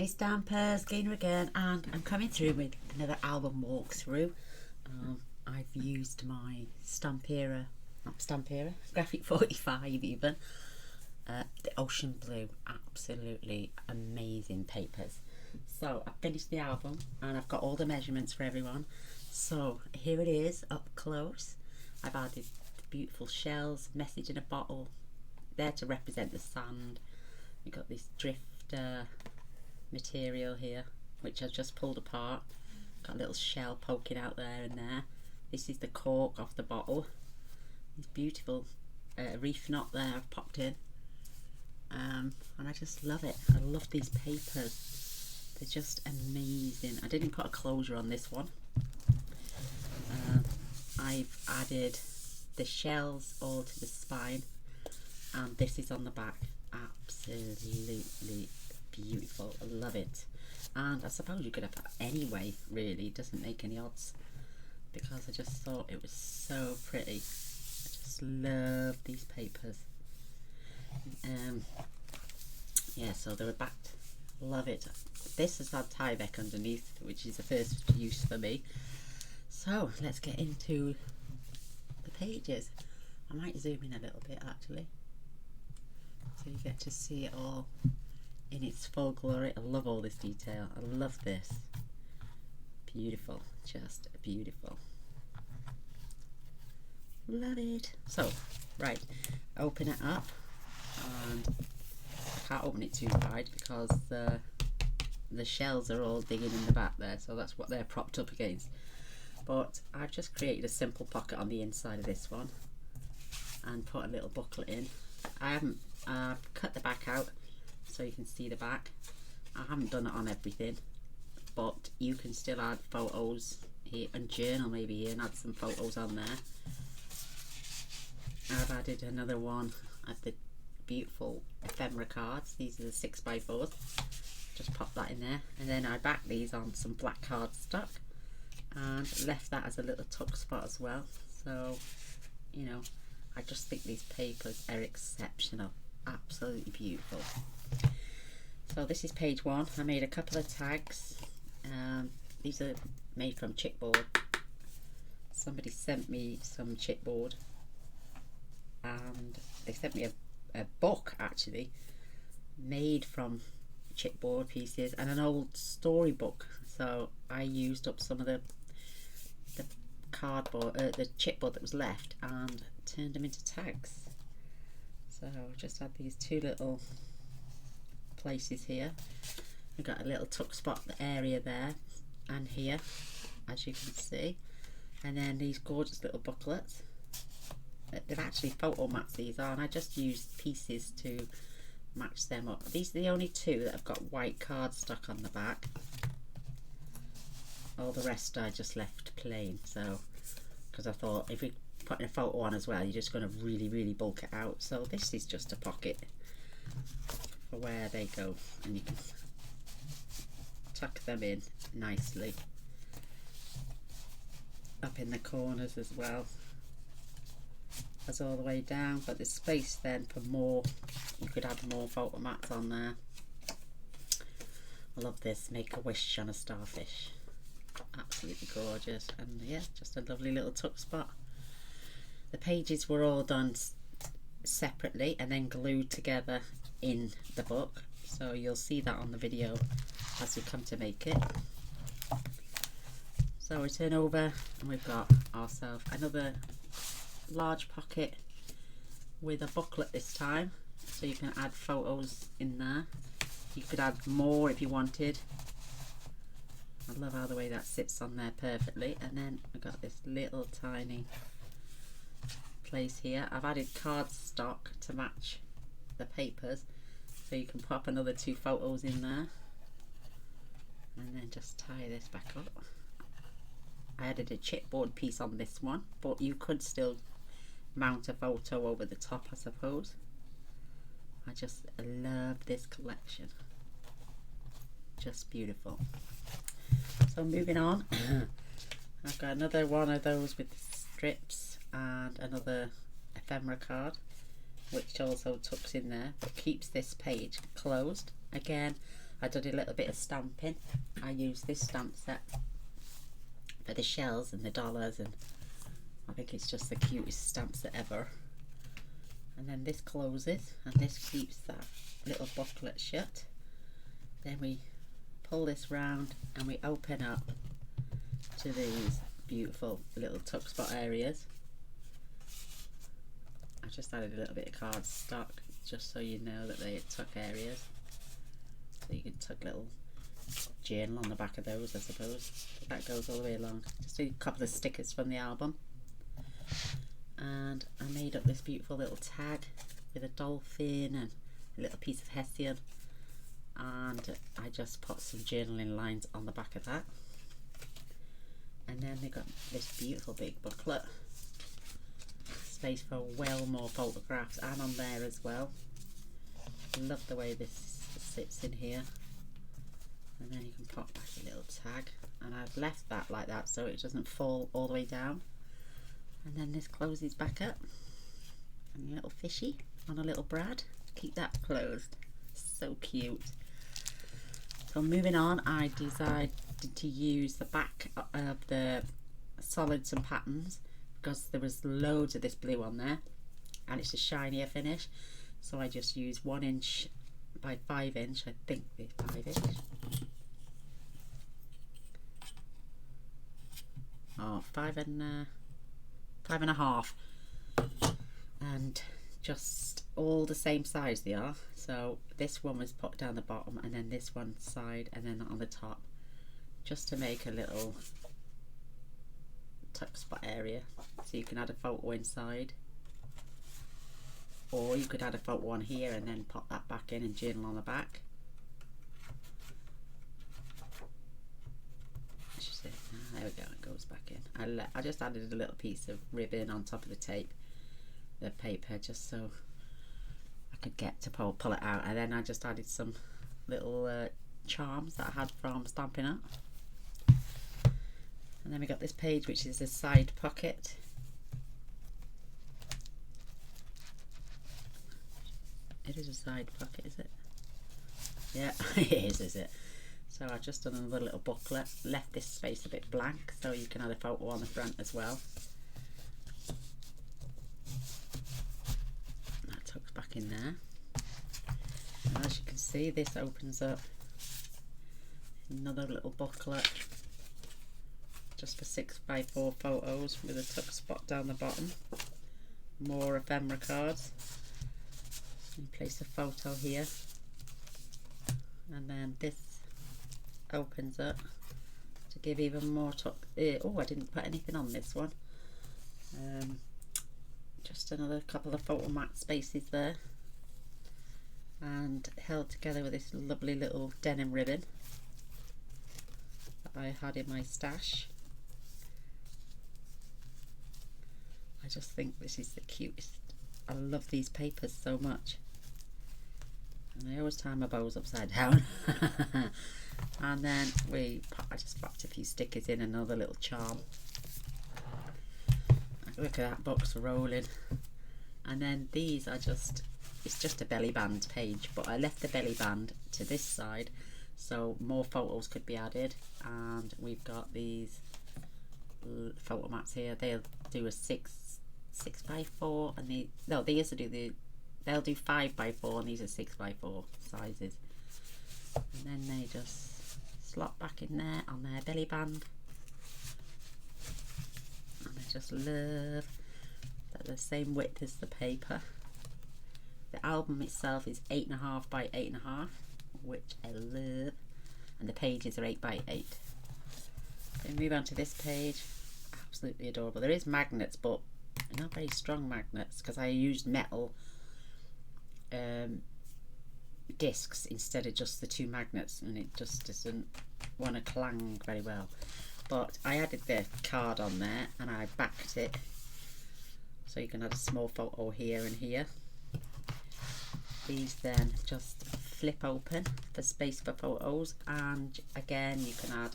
Hey Stampers, Gaynor again, and I'm coming through with another album walkthrough. I've used my Graphic 45 even, the OceanBlue, absolutely amazing papers. So I've finished the album and I've got all the measurements for everyone. So here it is up close. I've added beautiful shells, message in a bottle, there to represent the sand. We've got this drifter material here which I've just pulled apart, got a little shell poking out there and there. This is the cork off the bottle, this beautiful reef knot there I've popped in, and I just love it. I love these papers, they're just amazing. I didn't put a closure on this one. I've added the shells all to the spine, and this is on the back. Absolutely beautiful, I love it. And I suppose you could have put anyway, really, it doesn't make any odds, because I just thought it was so pretty. I just love these papers. Yeah, so they were backed, love it. This has had Tyvek underneath, which is the first use for me. So let's get into the pages. I might zoom in a little bit actually, so you get to see it all in its full glory. I love all this detail, I love this. Beautiful, just beautiful. Love it. So, right, open it up, and I can't open it too wide because the shells are all digging in the back there, so that's what they're propped up against. But I've just created a simple pocket on the inside of this one and put a little booklet in. I haven't cut the back out so you can see the back. I haven't done it on everything, but you can still add photos here and journal maybe here and add some photos on there. I've added another one at the beautiful ephemera cards. These are the 6x4s. Just pop that in there, and then I back these on some black cardstock and left that as a little tuck spot as well. So, you know, I just think these papers are exceptional, absolutely beautiful. So this is page 1. I made a couple of tags. These are made from chipboard. Somebody sent me some chipboard, and they sent me a book actually made from chipboard pieces and an old storybook. So I used up some of the cardboard, the chipboard that was left, and turned them into tags. So just had these two little places here. We've got a little tuck spot area there and here, as you can see, and then these gorgeous little booklets. They've actually photo mats, these are, and I just used pieces to match them up. These are the only two that have got white cardstock on the back. All the rest I just left plain, so because I thought if we put in a photo on as well, you're just going to really bulk it out. So this is just a pocket for where they go, and you can tuck them in nicely up in the corners as well as all the way down. But there's space then for more, you could add more photo mats on there. I love this, make a wish on a starfish, absolutely gorgeous. And yeah, just a lovely little tuck spot. The pages were all done separately and then glued together in the book, so you'll see that on the video as we come to make it. So we turn over and we've got ourselves another large pocket with a booklet this time, so you can add photos in there. You could add more if you wanted. I love how the way that sits on there perfectly. And then I've got this little tiny place here. I've added cardstock to match the papers, so you can pop another 2 photos in there, and then just tie this back up. I added a chipboard piece on this one, but you could still mount a photo over the top, I suppose. I just love this collection, just beautiful. So moving on, I've got another one of those with strips and another ephemera card, which also tucks in there but keeps this page closed. Again, I did a little bit of stamping. I used this stamp set for the shells and the dollars, and I think it's just the cutest stamp set ever. And then this closes and this keeps that little booklet shut. Then we pull this round and we open up to these beautiful little tuck spot areas. I just added a little bit of cardstock just so you know that they are tuck areas. So you can tuck little journal on the back of those, I suppose. That goes all the way along. Just a couple of stickers from the album. And I made up this beautiful little tag with a dolphin and a little piece of hessian. And I just put some journaling lines on the back of that. And then they got this beautiful big booklet. Space for well more photographs and on there as well. I love the way this sits in here. And then you can pop back a little tag. And I've left that like that so it doesn't fall all the way down. And then this closes back up. And a little fishy on a little brad. Keep that closed. So cute. So moving on, I decided to use the back of the solids and patterns because there was loads of this blue on there and it's a shinier finish. So I just used 1 inch by 5 inch, I think they're 5 inch. Oh, 5.5. And just all the same size they are. So this one was put down the bottom and then this one side and then on the top, just to make a little tuck spot area. So you can add a photo inside, or you could add a photo on here and then pop that back in and journal on the back. There we go, it goes back in. I just added a little piece of ribbon on top of the paper, just so I could get to pull it out. And then I just added some little charms that I had from Stampin' Up. And then we got this page, which is a side pocket. It is a side pocket, is it? Yeah, it is it? So I've just done another little booklet, left this space a bit blank so you can add a photo on the front as well. That tucks back in there. And as you can see, this opens up another little booklet just for 6x4 photos with a tuck spot down the bottom. More ephemera cards. And place a photo here. And then this opens up to give even more tuck. Oh, I didn't put anything on this one. Just another couple of photo mat spaces there. And held together with this lovely little denim ribbon that I had in my stash. I just think this is the cutest. I love these papers so much. And I always tie my bows upside down. And then I just popped a few stickers in, another little charm. Look at that box rolling. And then these are just, it's just a belly band page, but I left the belly band to this side so more photos could be added. And we've got these photo mats here. They'll do a 6x4, and they used to do they'll do 5x4, and these are 6x4 sizes. And then they just slot back in there on their belly band. And I just love that they're the same width as the paper. The album itself is 8.5 by 8.5, which I love, and the pages are 8x8. Then move on to this page. Absolutely adorable. There is magnets, but not very strong magnets because I used metal discs instead of just the 2 magnets, and it just doesn't want to clang very well. But I added the card on there and I backed it so you can add a small photo here and here. These then just flip open for space for photos, and again you can add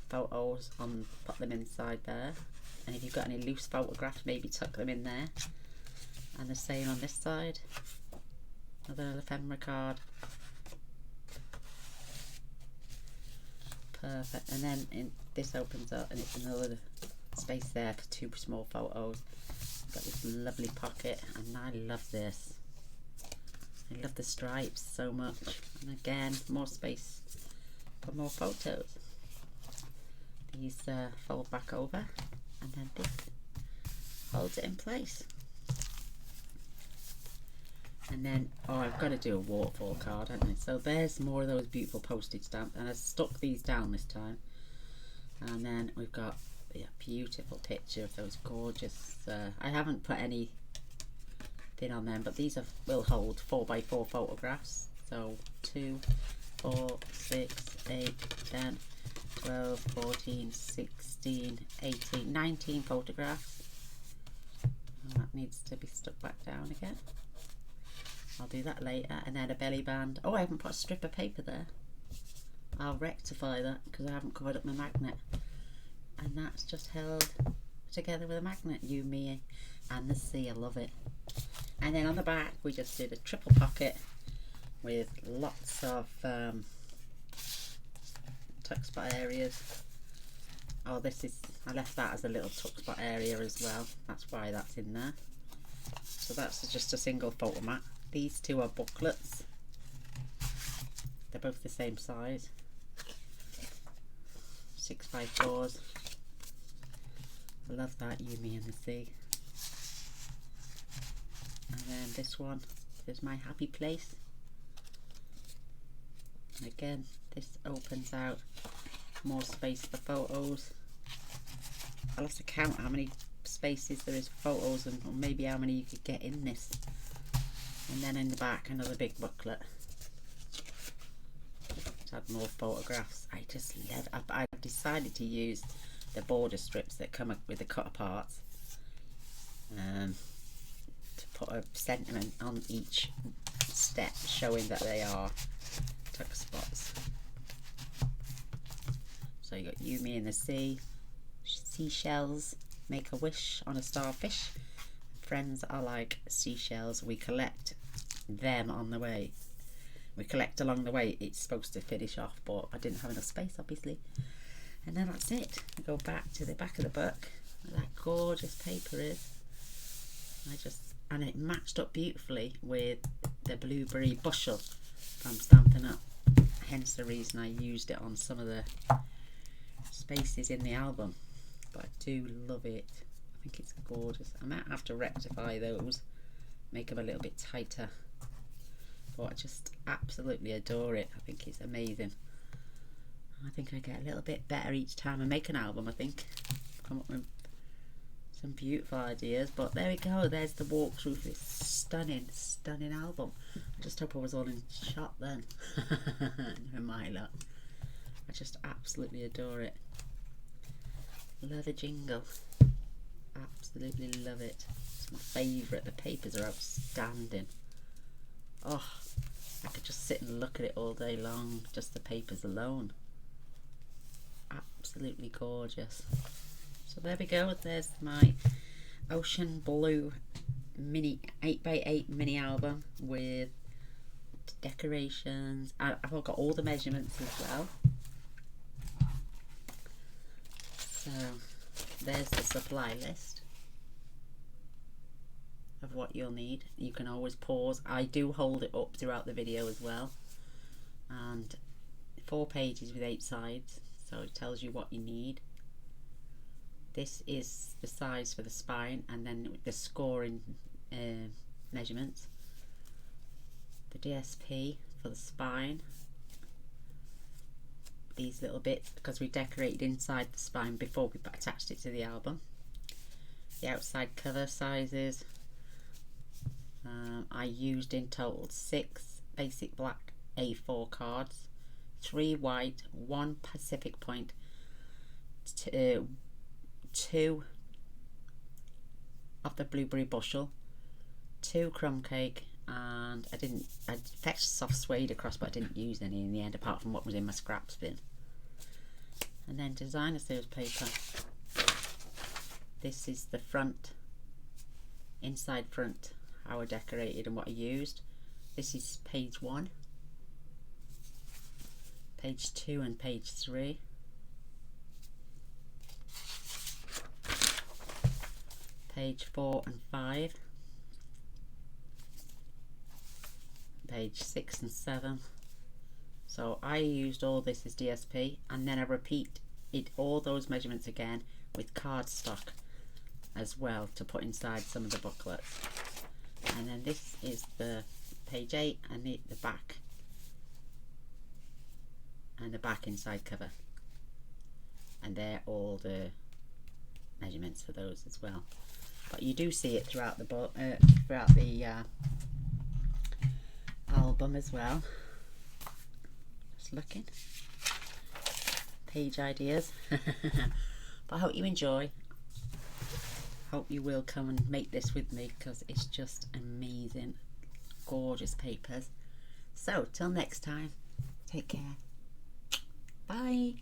photos on, put them inside there, and if you've got any loose photographs, maybe tuck them in there. And the same on this side, another ephemera card, perfect. And then this opens up and it's another space there for 2 small photos. Got this lovely pocket, and I love this. I love the stripes so much. And again, more space for more photos. These fold back over, and then this holds it in place. And then, oh, I've got to do a waterfall card, haven't I? So there's more of those beautiful postage stamps, and I stuck these down this time. And then we've got a beautiful picture of those gorgeous, I haven't put anything on them, but these will hold 4x4 photographs. So 2, 4, 6, 8, 10, 12, 14, 16, 18, 19 photographs. And that needs to be stuck back down again. I'll do that later. And then a belly band. Oh, I haven't put a strip of paper there. I'll rectify that because I haven't covered up my magnet. And that's just held together with a magnet. You, me, and the sea. I love it. And then on the back, we just did a triple pocket with lots of tuck spot areas. Oh, I left that as a little tuck spot area as well. That's why that's in there. So that's just a single photo mat. These 2 are booklets. They're both the same size. 6x4s. I love that, you, me, and the sea. And then this one is my happy place. And again, this opens out, more space for photos. I'll have to count how many spaces there is for photos, and or maybe how many you could get in this. And then in the back, another big booklet to add more photographs. I just love it. I decided to use the border strips that come up with the cut aparts to put a sentiment on each step, showing that they are tuck spots. So you got you, me, and the sea. Seashells make a wish on a starfish. Friends are like seashells. We collect them on the way. We collect along the way. It's supposed to finish off, but I didn't have enough space, obviously. And then that's it. We go back to the back of the book. That gorgeous paper is. And it matched up beautifully with the blueberry bushel from Stampin' Up. Hence the reason I used it on some of the spaces in the album. But I do love it. I think it's gorgeous. I might have to rectify those, make them a little bit tighter. But I just absolutely adore it. I think it's amazing. I think I get a little bit better each time I make an album, I think. Come up with some beautiful ideas. But there we go. There's the walkthrough for this stunning, stunning album. I just hope I was all in shot then. Never mind that. I just absolutely adore it. Love the jingle. Absolutely love it. It's my favourite. The papers are outstanding. Oh, I could just sit and look at it all day long. Just the papers alone. Absolutely gorgeous. So there we go. There's my OceanBlue mini 8x8 mini album with decorations. I've got all the measurements as well. So there's the supply list of what you'll need. You can always pause. I do hold it up throughout the video as well. And 4 pages with 8 sides, so it tells you what you need. This is the size for the spine, and then the scoring measurements. The DSP for the spine. These little bits, because we decorated inside the spine before we attached it to the album. The outside cover sizes. I used in total 6 basic black A4 cards, 3 white, 1 Pacific Point, 2 of the blueberry bushel, 2 crumb cake, and I fetched soft suede across, but I didn't use any in the end apart from what was in my scraps bin. And then designer series paper. This is the front, inside front, how I decorated and what I used. This is page 1, page 2 and page 3. page 4 and 5, page 6 and 7. So I used all this as DSP, and then I repeat all those measurements again with cardstock as well to put inside some of the booklets. And then this is the page 8 and the back, and the back inside cover, and they're all the measurements for those as well. But you do see it throughout the book, throughout the album as well. Just looking, page ideas. But I hope you enjoy. Hope you will come and make this with me, because it's just amazing, gorgeous papers. So till next time, take care, bye.